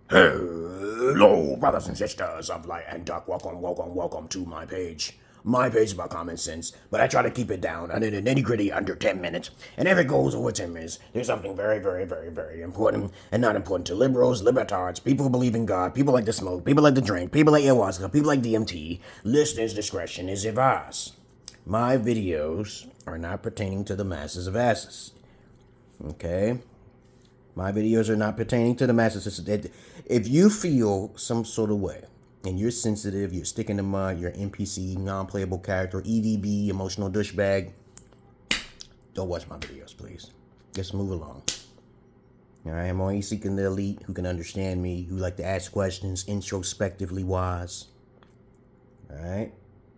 Hello, brothers and sisters of light and dark. Welcome to my page. My page is about common sense, but I try to keep it down under the nitty gritty under 10 minutes. And if it goes over 10 minutes, there's something very important and not important to liberals, libertards, people who believe in God, people like to smoke, people like to drink, people like ayahuasca, people like DMT. Listeners' discretion is advised. My videos are not pertaining to the masses of asses. Okay? My videos are not pertaining to the masses. If you feel some sort of way, and you're sensitive, you're stick in the mud, you're NPC, non-playable character, EDB, emotional douchebag, don't watch my videos, please. Just move along. All right, I'm only seeking the elite who can understand me, who like to ask questions, introspectively wise. All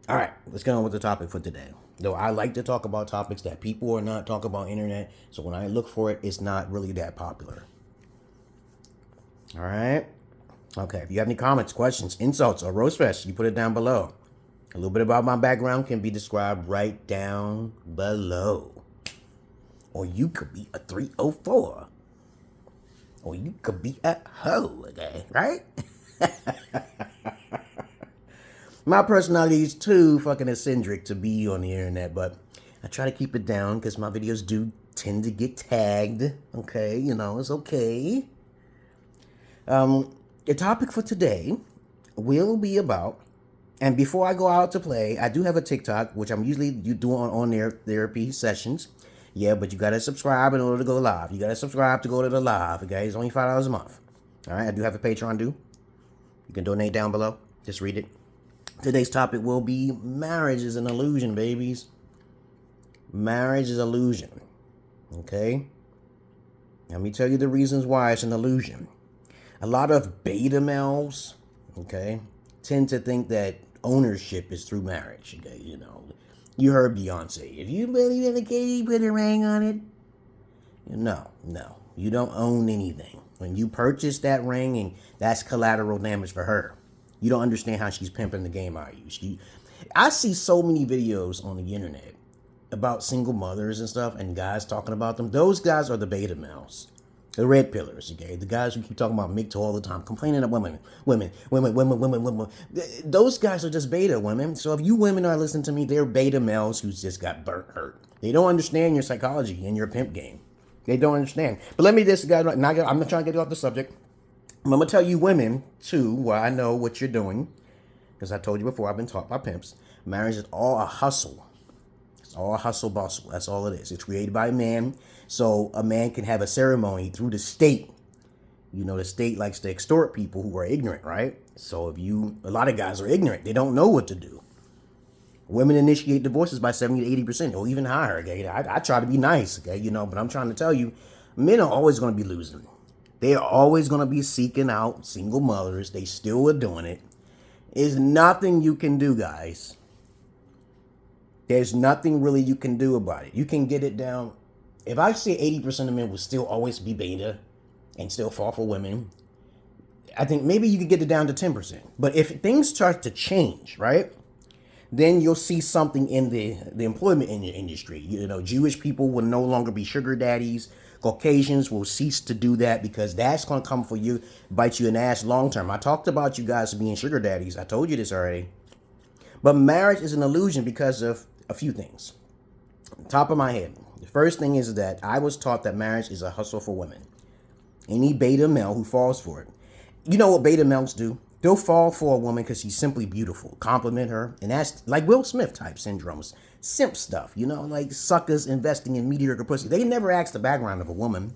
right, let's get on with the topic for today. Though I like to talk about topics that people are not talking about on internet, so when I look for it, it's not really that popular. All right? Okay, if you have any comments, questions, insults, or roast fest, you put it down below. A little bit about my background can be described right down below. Or you could be a 304. Or you could be a hoe, okay, right? My personality is too fucking eccentric to be on the internet, but I try to keep it down because my videos do tend to get tagged. Okay, it's okay. The topic for today will be about, and before I go out to play, I do have a TikTok, which I'm usually doing on their therapy sessions. Yeah, but you gotta subscribe in order to go live. You gotta subscribe to go to the live, okay? It's only $5 a month. All right, I do have a Patreon due. You can donate down below. Just read it. Today's topic will be marriage is an illusion, babies. Marriage is an illusion. Okay? Let me tell you the reasons why it's an illusion. A lot of beta males, okay, tend to think that ownership is through marriage. Okay, you heard Beyonce. If you believe in the kid, put a ring on it. No, you don't own anything. When you purchase that ring, and that's collateral damage for her. You don't understand how she's pimping the game out of you. I see so many videos on the internet about single mothers and stuff, and guys talking about them. Those guys are the beta males. The red pillars, okay? The guys who keep talking about MGTOW all the time, complaining of women. Those guys are just beta women. So if you women are listening to me, they're beta males who just got burnt hurt. They don't understand your psychology and your pimp game. They don't understand. But let me just, guys, I'm not trying to get you off the subject. I'm going to tell you women, too, where I know what you're doing. Because I told you before, I've been taught by pimps. Marriage is all a hustle. It's all a hustle bustle. That's all it is. It's created by a man. So a man can have a ceremony through the state. The state likes to extort people who are ignorant, right? So a lot of guys are ignorant. They don't know what to do. Women initiate divorces by 70 to 80%, or even higher, okay? I try to be nice, okay? But I'm trying to tell you, men are always going to be losing. They are always going to be seeking out single mothers. They still are doing it. There's nothing you can do, guys. There's nothing really you can do about it. You can get it down. If I say 80% of men will still always be beta and still fall for women, I think maybe you could get it down to 10%. But if things start to change, right, then you'll see something in the employment industry. Jewish people will no longer be sugar daddies. Caucasians will cease to do that because that's going to come for you, bite you in the ass long term. I talked about you guys being sugar daddies. I told you this already. But marriage is an illusion because of a few things. Top of my head. The first thing is that I was taught that marriage is a hustle for women. Any beta male who falls for it. You know what beta males do? They'll fall for a woman because she's simply beautiful. Compliment her. And that's like Will Smith type syndromes. Simp stuff, like suckers investing in mediocre pussy. They never ask the background of a woman.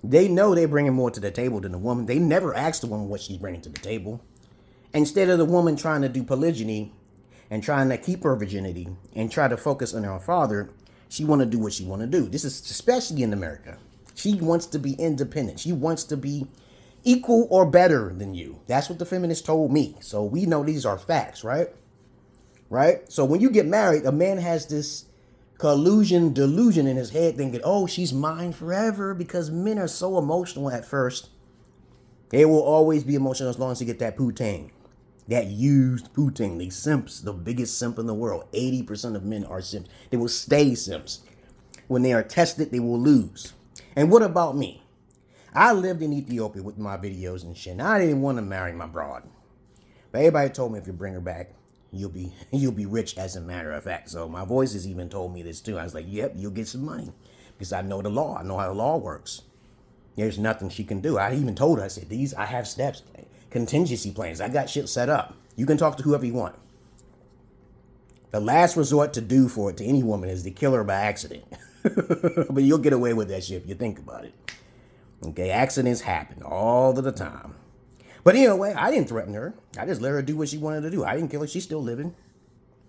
They know they're bringing more to the table than the woman. They never ask the woman what she's bringing to the table. Instead of the woman trying to do polygyny and trying to keep her virginity and try to focus on her father, she want to do what she want to do. This is especially in America. She wants to be independent. She wants to be equal or better than you. That's what the feminists told me. So we know these are facts, right? Right? So when you get married, a man has this delusion in his head thinking, oh, she's mine forever, because men are so emotional at first. They will always be emotional as long as they get that poutine. That used poutine. They simps, the biggest simp in the world. 80% of men are simps. They will stay simps. When they are tested, they will lose. And what about me? I lived in Ethiopia with my videos and shit, and I didn't want to marry my broad. But everybody told me if you bring her back, you'll be rich as a matter of fact. So my voices even told me this too. I was like, yep, you'll get some money. Because I know the law. I know how the law works. There's nothing she can do. I even told her, I said, I have steps, contingency plans. I got shit set up. You can talk to whoever you want. The last resort to do for it to any woman is to kill her by accident. But you'll get away with that shit if you think about it. Okay, accidents happen all of the time. But anyway, I didn't threaten her. I just let her do what she wanted to do. I didn't kill her. She's still living.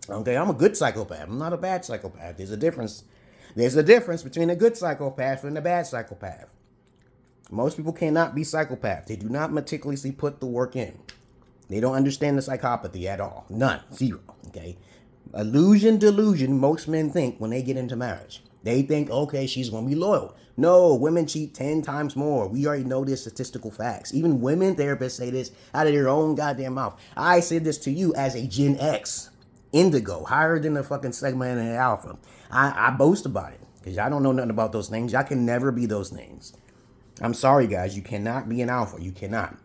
Okay, I'm a good psychopath. I'm not a bad psychopath. There's a difference. There's a difference between a good psychopath and a bad psychopath. Most people cannot be psychopaths. They do not meticulously put the work in. They don't understand the psychopathy at all. None. Zero. Okay. Delusion, most men think when they get into marriage. They think, okay, she's going to be loyal. No, women cheat 10 times more. We already know this statistical facts. Even women therapists say this out of their own goddamn mouth. I said this to you as a Gen X. Indigo, higher than the fucking Sigma and the Alpha. I boast about it because y'all don't know nothing about those things. Y'all can never be those things. I'm sorry, guys. You cannot be an alpha. You cannot.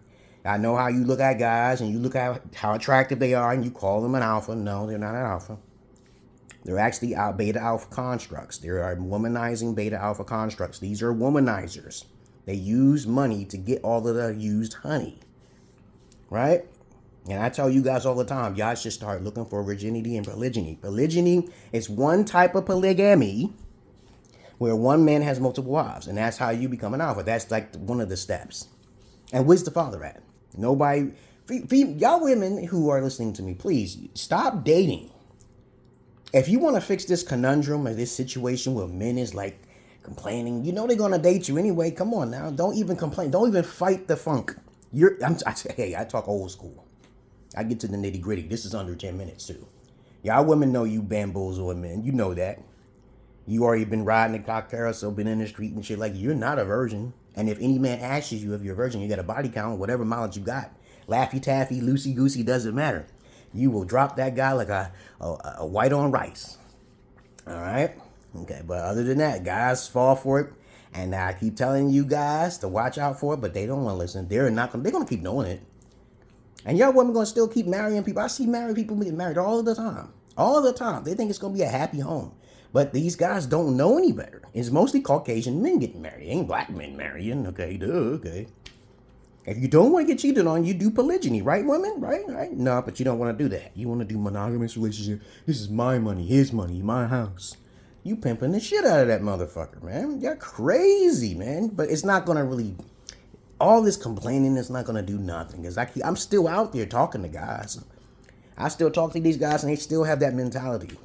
I know how you look at guys and you look at how attractive they are and you call them an alpha. No, they're not an alpha. They're actually beta alpha constructs. There are womanizing beta alpha constructs. These are womanizers. They use money to get all of the used honey. Right? And I tell you guys all the time, y'all should start looking for virginity and polygyny. Polygyny is one type of polygamy where one man has multiple wives. And that's how you become an alpha. That's like one of the steps. And where's the father at? Nobody, y'all women who are listening to me, please stop dating. If you want to fix this conundrum or this situation where men is like complaining, you know they're going to date you anyway. Come on now. Don't even complain. Don't even fight the funk. I talk old school. I get to the nitty gritty. This is under 10 minutes too. Y'all women know you bamboozle men. You know that. You already been riding the cock carousel, been in the street and shit. Like, you're not a virgin. And if any man asks you if you're a virgin, you got a body count, whatever mileage you got. Laffy Taffy, Loosey Goosey, doesn't matter. You will drop that guy like a white on rice. All right? Okay, but other than that, guys fall for it. And I keep telling you guys to watch out for it, but they don't want to listen. They're going to keep doing it. And y'all women going to still keep marrying people. I see married people get married all the time. All the time. They think it's going to be a happy home. But these guys don't know any better. It's mostly Caucasian men getting married. It ain't black men marrying. Okay, okay. If you don't want to get cheated on, you do polygyny. Right, women? Right? No, but you don't want to do that. You want to do monogamous relationship. This is my money, his money, my house. You pimping the shit out of that motherfucker, man. You're crazy, man. But it's not going to really... All this complaining is not going to do nothing. Because I'm still out there talking to guys. I still talk to these guys and they still have that mentality.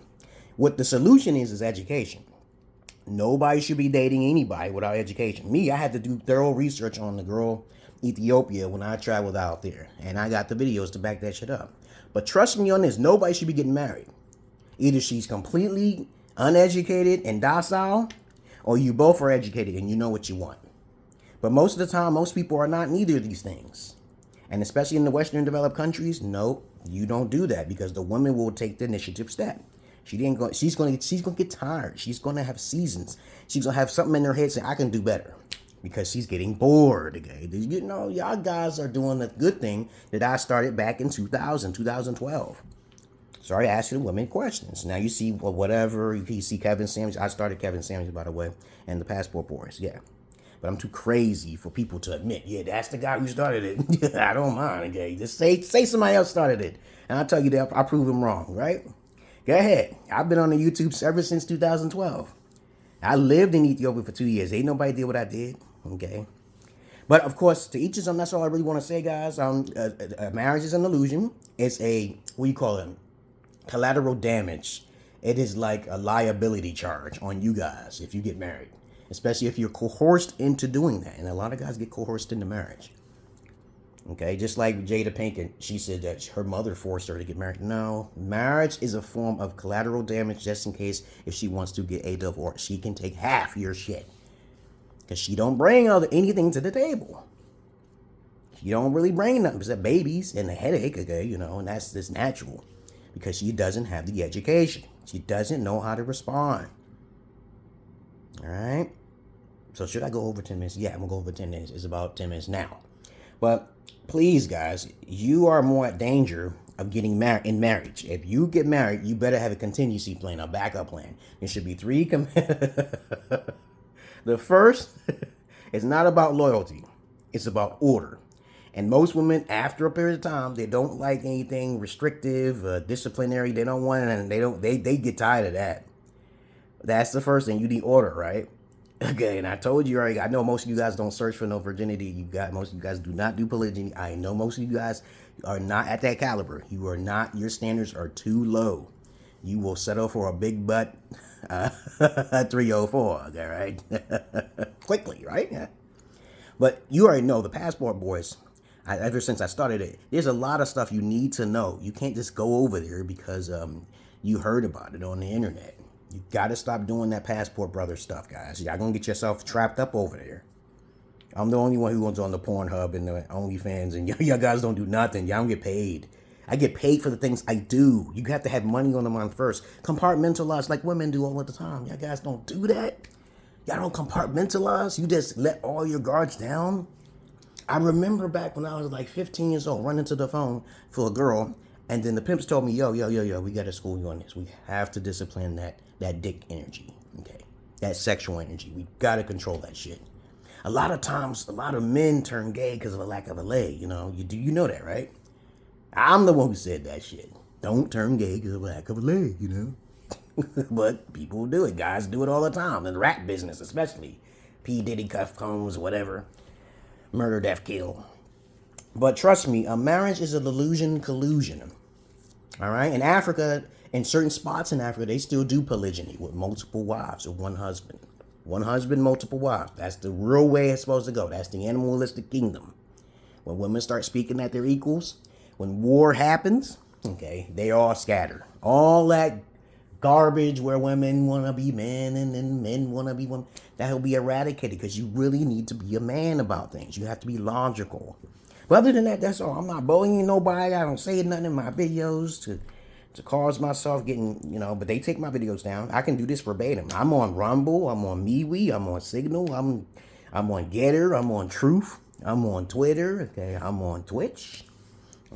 What the solution is education. Nobody should be dating anybody without education. Me, I had to do thorough research on the girl Ethiopia when I traveled out there. And I got the videos to back that shit up. But trust me on this, nobody should be getting married. Either she's completely uneducated and docile, or you both are educated and you know what you want. But most of the time, most people are not neither of these things. And especially in the Western developed countries, no, you don't do that because the woman will take the initiative step. She's gonna get tired. She's gonna have seasons. She's gonna have something in her head saying, I can do better. Because she's getting bored, okay? You know, y'all guys are doing the good thing that I started back in 2012. Started asking women questions. Now you see whatever, you see Kevin Samuels. I started Kevin Samuels, by the way, and the Passport Boys, yeah. But I'm too crazy for people to admit, yeah, that's the guy who started it. I don't mind, okay? Just say somebody else started it. And I'll tell you that I'll prove them wrong, right? Go ahead. I've been on the YouTube ever since 2012. I lived in Ethiopia for 2 years. Ain't nobody did what I did, okay? But, of course, to each his own. That's all I really want to say, guys. Marriage is an illusion. It's a, what do you call it? Collateral damage. It is like a liability charge on you guys if you get married. Especially if you're coerced into doing that. And a lot of guys get coerced into marriage. Okay, just like Jada Pinkett, she said that her mother forced her to get married. No, marriage is a form of collateral damage just in case if she wants to get a divorce. She can take half your shit. Because she don't bring anything to the table. She don't really bring nothing except babies and a headache, okay, you know, and that's just natural. Because she doesn't have the education. She doesn't know how to respond. All right? So should I go over 10 minutes? Yeah, I'm going to go over 10 minutes. It's about 10 minutes now. But please, guys, you are more at danger of getting married in marriage. If you get married, you better have a contingency plan, a backup plan. There should be three. The first is not about loyalty. It's about order. And most women, after a period of time, they don't like anything restrictive, disciplinary. They don't want it, and they get tired of that. That's the first thing. You need order, right? Okay, and I told you already, I know most of you guys don't search for no virginity. Most of you guys do not do polygyny. I know most of you guys are not at that caliber. You are not, your standards are too low. You will settle for a big butt 304, okay, right? Quickly, right? Yeah. But you already know the passport boys. Ever since I started it, there's a lot of stuff you need to know. You can't just go over there because you heard about it on the internet. You got to stop doing that passport brother stuff, guys. Y'all going to get yourself trapped up over there. I'm the only one who goes on the PORNHUB and the OnlyFans, and y'all guys don't do nothing. Y'all don't get paid. I get paid for the things I do. You have to have money on the mind first. Compartmentalize like women do all the time. Y'all guys don't do that. Y'all don't compartmentalize. You just let all your guards down. I remember back when I was like 15 years old, running to the phone for a girl, and then the pimps told me, yo, we got to school you on this. We have to discipline that dick energy, okay? That sexual energy. We got to control that shit. A lot of times, a lot of men turn gay because of a lack of a leg, you know? You know that, right? I'm the one who said that shit. Don't turn gay because of a lack of a leg, you know? But people do it. Guys do it all the time. In the rap business, especially. P. Diddy, Cuff Combs, whatever. Murder, death, kill. But trust me, a marriage is a delusion collusion. All right? In Africa, in certain spots in Africa, they still do polygyny with multiple wives or one husband. One husband, multiple wives. That's the real way it's supposed to go. That's the animalistic kingdom. When women start speaking that they're equals, when war happens, okay, they all scatter. All that garbage where women want to be men and then men want to be women, that will be eradicated because you really need to be a man about things. You have to be logical. But other than that, that's all. I'm not bullying nobody. I don't say nothing in my videos to cause myself getting, you know, but they take my videos down. I can do this verbatim. I'm on Rumble. I'm on MeWe. I'm on Signal. I'm on Getter. I'm on Truth. I'm on Twitter. Okay, I'm on Twitch.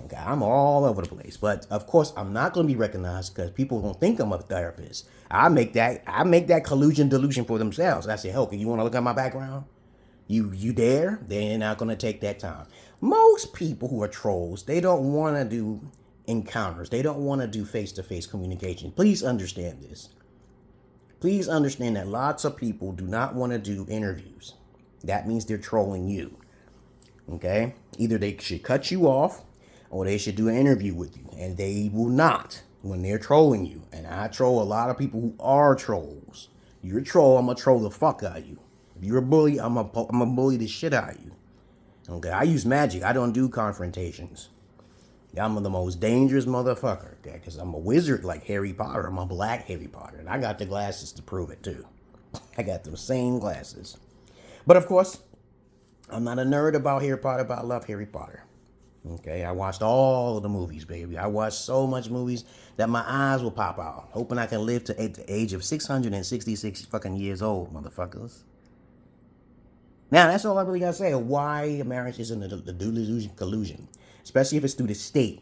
Okay, I'm all over the place. But of course, I'm not going to be recognized because people don't think I'm a therapist. I make that collusion delusion for themselves. I say, "Hell, you want to look at my background? You there? They're not going to take that time." Most people who are trolls, they don't want to do encounters. They don't want to do face-to-face communication. Please understand this. Please understand that lots of people do not want to do interviews. That means they're trolling you. Okay? Either they should cut you off or they should do an interview with you. And they will not when they're trolling you. And I troll a lot of people who are trolls. You're a troll, I'm going to troll the fuck out of you. If you're a bully, I'm going to bully the shit out of you. Okay? I use magic. I don't do confrontations. I'm the most dangerous motherfucker, okay? Because I'm a wizard like Harry Potter. I'm a black Harry Potter. And I got the glasses to prove it, too. I got those same glasses. But, of course, I'm not a nerd about Harry Potter, but I love Harry Potter. Okay? I watched all of the movies, baby. I watched so much movies that my eyes will pop out. Hoping I can live to the age of 666 fucking years old, motherfuckers. Now, that's all I really got to say. Why marriage isn't a delusion collusion. Especially if it's through the state.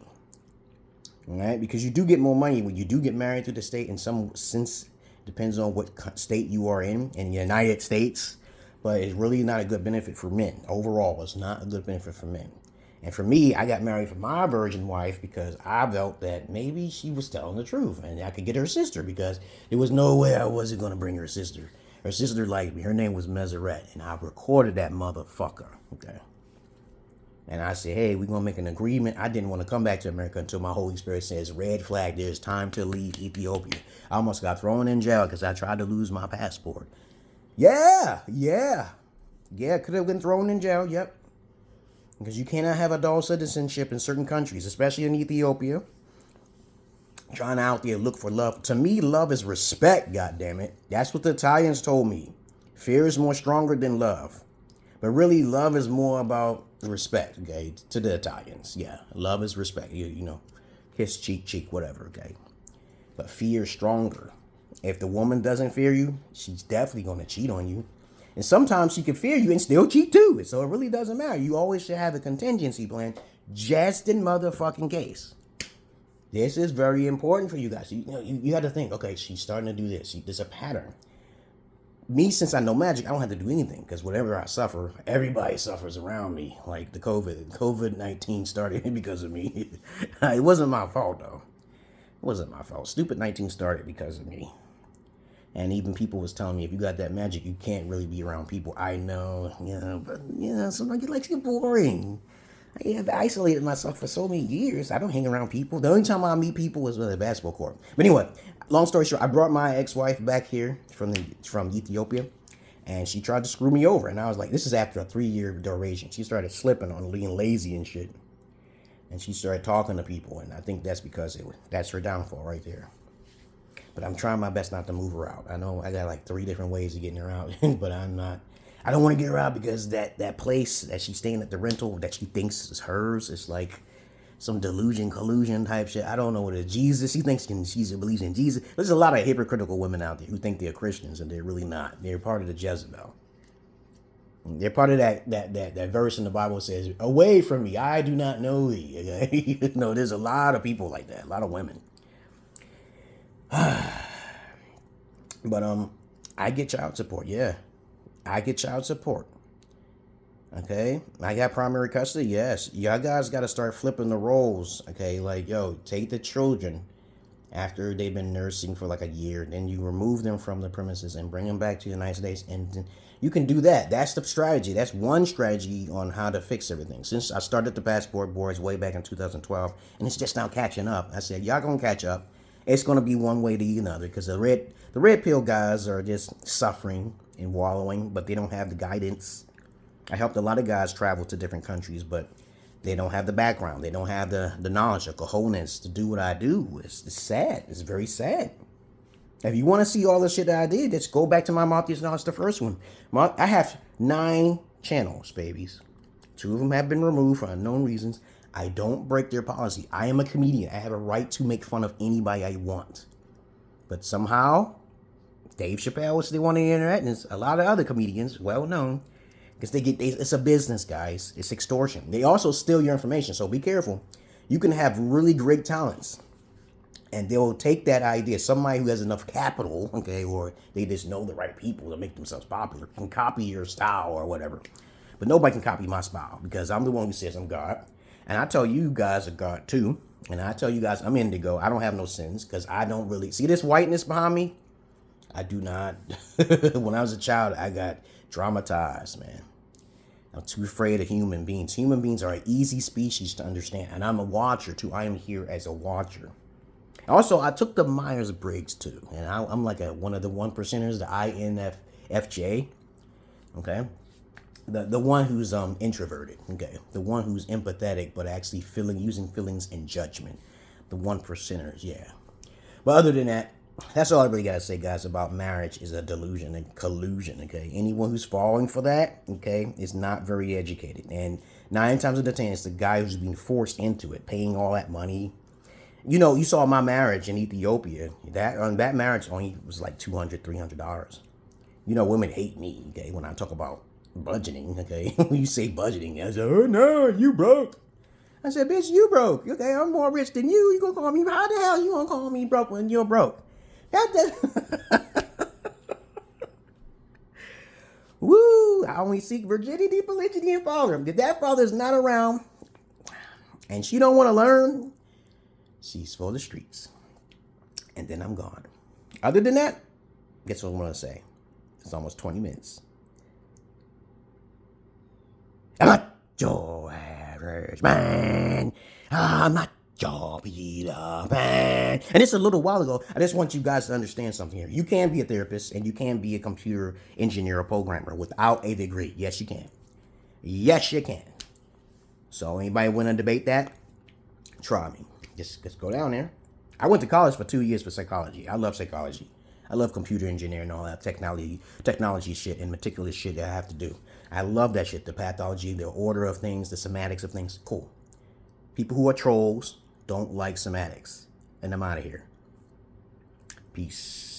All right? Because you do get more money when you do get married through the state. In some sense, depends on what state you are in the United States. But it's really not a good benefit for men. Overall, it's not a good benefit for men. And for me, I got married for my virgin wife because I felt that maybe she was telling the truth. And I could get her sister because there was no way I wasn't going to bring her sister. Her sister liked me. Her name was Meseret. And I recorded that motherfucker. Okay? And I said, hey, we're going to make an agreement. I didn't want to come back to America until my Holy Spirit says, red flag, there's time to leave Ethiopia. I almost got thrown in jail because I tried to lose my passport. Yeah, could have been thrown in jail, yep. Because you cannot have adult citizenship in certain countries, especially in Ethiopia. Trying out there look for love. To me, love is respect, goddammit. That's what the Italians told me. Fear is more stronger than love. But really, love is more about respect, okay, to the Italians. Yeah, love is respect. You know, kiss, cheek, whatever, okay. But fear is stronger. If the woman doesn't fear you, she's definitely going to cheat on you. And sometimes she can fear you and still cheat too. So it really doesn't matter. You always should have a contingency plan just in motherfucking case. This is very important for you guys. You have to think, okay, she's starting to do this. There's a pattern. Me, since I know magic, I don't have to do anything because whatever I suffer, everybody suffers around me. Like the COVID-19 started because of me. It wasn't my fault though. It wasn't my fault. Stupid 19 started because of me. And even people was telling me, if you got that magic, you can't really be around people. I know, but sometimes it likes to get boring. I have isolated myself for so many years. I don't hang around people. The only time I meet people is with a basketball court. But anyway, long story short, I brought my ex-wife back here from Ethiopia, and she tried to screw me over. And I was like, this is after a 3-year duration. She started slipping on being lazy and shit. And she started talking to people, and I think that's because that's her downfall right there. But I'm trying my best not to move her out. I know I got like 3 different ways of getting her out, but I'm not. I don't want to get her out because that place that she's staying at, the rental that she thinks is hers, is like some delusion, collusion type shit. I don't know what it is. Jesus, she thinks she believes in Jesus. There's a lot of hypocritical women out there who think they're Christians and they're really not. They're part of the Jezebel. They're part of that verse in the Bible that says, away from me, I do not know thee. Okay? There's a lot of people like that, a lot of women. But I get child support. Yeah, I get child support. Okay, I got primary custody. Yes, y'all guys got to start flipping the roles. Okay, like, yo, take the children after they've been nursing for like a year, then you remove them from the premises and bring them back to the United States, and you can do that. That's the strategy. That's one strategy on how to fix everything. Since I started the passport boards way back in 2012, and it's just now catching up. I said, y'all gonna catch up. It's going to be one way to another because the red pill guys are just suffering and wallowing, but they don't have the guidance. I helped a lot of guys travel to different countries, but they don't have the background. They don't have the knowledge, the cojones to do what I do. It's sad. It's very sad. If you want to see all the shit that I did, just go back to my Martius Knowledge, the first one. I have 9 channels, babies. 2 of them have been removed for unknown reasons. I don't break their policy. I am a comedian. I have a right to make fun of anybody I want. But somehow, Dave Chappelle is still on the internet, and there's a lot of other comedians, well known, because it's a business, guys. It's extortion. They also steal your information, so be careful. You can have really great talents, and they'll take that idea. Somebody who has enough capital, okay, or they just know the right people to make themselves popular, can copy your style or whatever. But nobody can copy my style, because I'm the one who says I'm God. And I tell you guys are God too. And I tell you guys I'm indigo. I don't have no sins because I don't really see this whiteness behind me. I do not. When I was a child, I got traumatized, man. I'm too afraid of human beings. Human beings are an easy species to understand. And I'm a watcher too. I am here as a watcher. Also, I took the Myers-Briggs too. And I'm like one of the 1%ers, the INFJ. Okay. The one who's introverted, okay? The one who's empathetic, but actually using feelings and judgment. The 1%ers, yeah. But other than that, that's all I really gotta say, guys, about marriage is a delusion and collusion, okay? Anyone who's falling for that, okay, is not very educated. And 9 times out of 10, it's the guy who's being forced into it, paying all that money. You saw my marriage in Ethiopia. That marriage only was like $200, $300. Women hate me, okay, when I talk about budgeting, okay? When you say budgeting, I say, oh no, you broke. I said, bitch, you broke. Okay, I'm more rich than you. You gonna call me? How the hell you gonna call me broke when you're broke? Woo! I only seek virginity, polygyny, and father. If that father's not around and she don't want to learn, she's for the streets. And then I'm gone. Other than that, guess what I'm gonna say? It's almost 20 minutes. I'm not your average man. I'm not your Peter Pan. And it's a little while ago. I just want you guys to understand something here. You can be a therapist and you can be a computer engineer or programmer without a degree. Yes, you can. Yes, you can. So anybody want to debate that? Try me. Just go down there. I went to college for 2 years for psychology. I love psychology. I love computer engineering and all that technology shit and meticulous shit that I have to do. I love that shit. The pathology, the order of things, the semantics of things. Cool. People who are trolls don't like semantics. And I'm out of here. Peace.